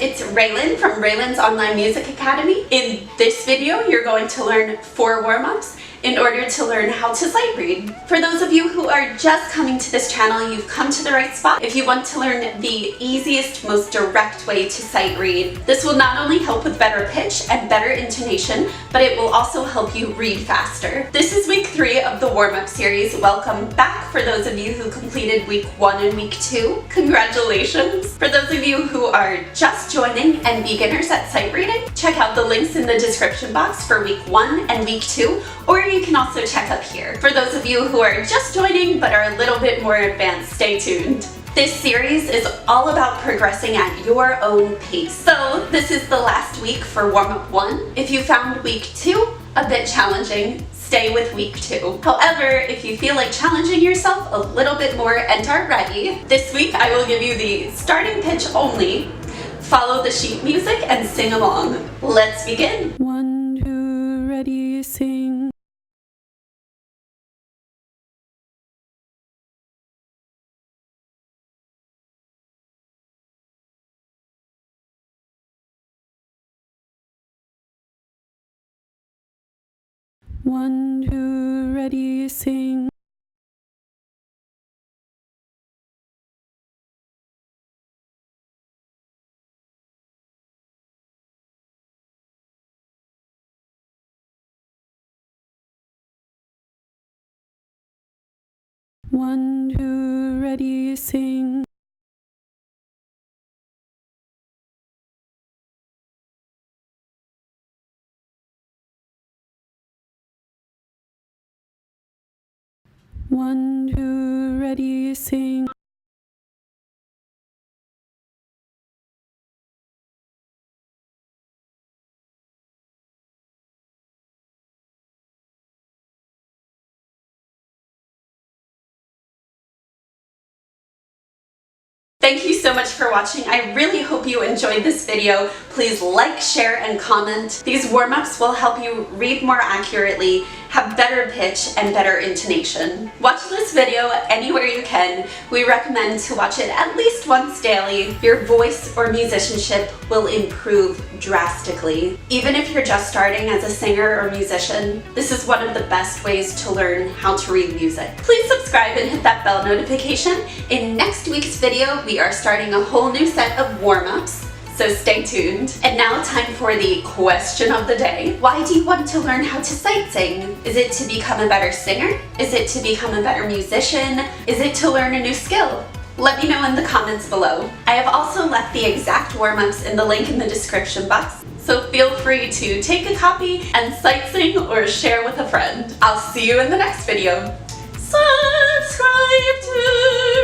it's Raylan from Raylan's Online Music Academy. In this video, you're going to learn 4 warm-ups in order to learn how to sight read. For those of you who are just coming to this channel, you've come to the right spot. If you want to learn the easiest, most direct way to sight read, this will not only help with better pitch and better intonation, but it will also help you read faster. This is week 3 of the warm-up series. Welcome back for those of you who completed week 1 and week 2. Congratulations! For those of you who are just joining and beginners at sight reading, check out the links in the description box for week 1 and week 2, or you can also check up here. For those of you who are just joining but are a little bit more advanced, stay tuned. This series is all about progressing at your own pace. So this is the last week for warm-up 1. If you found week 2 a bit challenging, stay with week 2. However, if you feel like challenging yourself a little bit more and are ready, this week I will give you the starting pitch only. Follow the sheet music and sing along. Let's begin. 1, 2, ready, sing. One, two, ready, sing. One, two, ready, sing. One, two, ready, sing. Thank you so much for watching. I really hope you enjoyed this video. Please like, share, and comment. These warm-ups will help you read more accurately, have better pitch, and better intonation. Watch this video anywhere you can. We recommend to watch it at least once daily. Your voice or musicianship will improve drastically. Even if you're just starting as a singer or musician, this is one of the best ways to learn how to read music. Please subscribe and hit that bell notification. In next week's video, we are starting a whole new set of warm-ups, so stay tuned. And now time for the question of the day. Why do you want to learn how to sight sing? Is it to become a better singer? Is it to become a better musician? Is it to learn a new skill? Let me know in the comments below. I have also left the exact warm-ups in the link in the description box, so feel free to take a copy and sight sing or share with a friend. I'll see you in the next video. Subscribe to